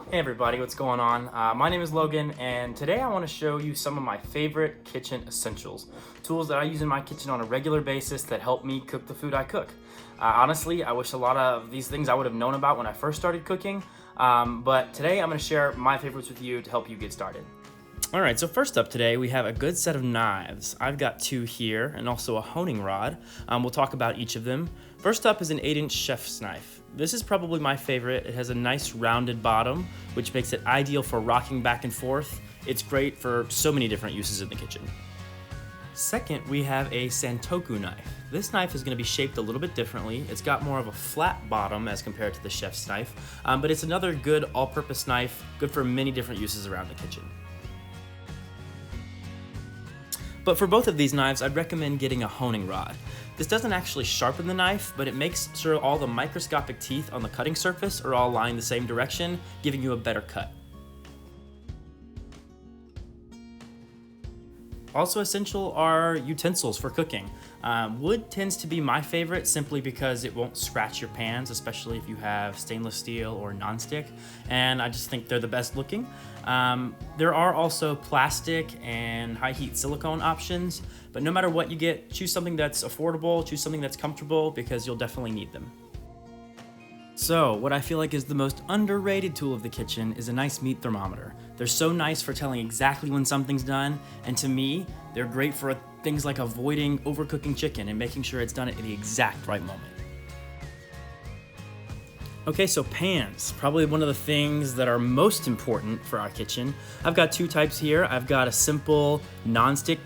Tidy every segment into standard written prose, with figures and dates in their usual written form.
Hey everybody, what's going on? My name is Logan, and today I want to show you some of my favorite kitchen essentials. Tools that I use in my kitchen on a regular basis that help me cook the food I cook. Honestly, I wish a lot of these things I would have known about when I first started cooking, but today I'm going to share my favorites with you to help you get started. Alright, so first up today we have a good set of knives. I've got two here and also a honing rod. We'll talk about each of them. First up is an 8-inch chef's knife. This is probably my favorite. It has a nice rounded bottom, which makes it ideal for rocking back and forth. It's great for so many different uses in the kitchen. Second, we have a Santoku knife. This knife is going to be shaped a little bit differently. It's got more of a flat bottom as compared to the chef's knife, but it's another good all-purpose knife, good for many different uses around the kitchen. But for both of these knives, I'd recommend getting a honing rod. This doesn't actually sharpen the knife, but it makes sure all the microscopic teeth on the cutting surface are all lying the same direction, giving you a better cut. Also essential are utensils for cooking. Wood tends to be my favorite simply because it won't scratch your pans, especially if you have stainless steel or nonstick, and I just think they're the best looking. There are also plastic and high heat silicone options, but no matter what you get, choose something that's affordable, choose something that's comfortable, because you'll definitely need them. So, what I feel like is the most underrated tool of the kitchen is a nice meat thermometer. They're so nice for telling exactly when something's done, and to me, they're great for things like avoiding overcooking chicken and making sure it's done at the exact right moment. Okay, so pans, probably one of the things that are most important for our kitchen. I've got two types here. I've got a simple nonstick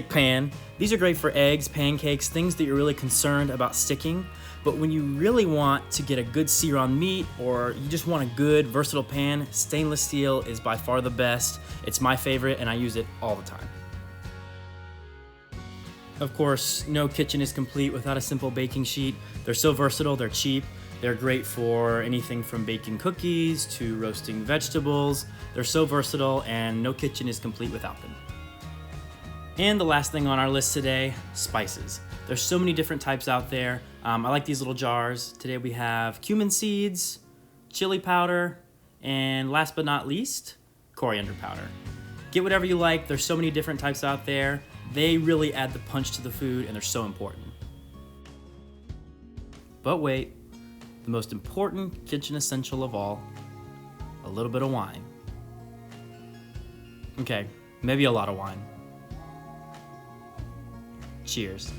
pan. These are great for eggs, pancakes, things that you're really concerned about sticking. But when you really want to get a good sear on meat, or you just want a good versatile pan, stainless steel is by far the best. It's my favorite and I use it all the time. Of course, no kitchen is complete without a simple baking sheet. They're so versatile, they're cheap. They're great for anything from baking cookies to roasting vegetables. They're so versatile and no kitchen is complete without them. And the last thing on our list today, spices. There's so many different types out there. I like these little jars. Today we have cumin seeds, chili powder, and last but not least, coriander powder. Get whatever you like. There's so many different types out there. They really add the punch to the food and they're so important. But wait, the most important kitchen essential of all, a little bit of wine. Okay, maybe a lot of wine. Cheers.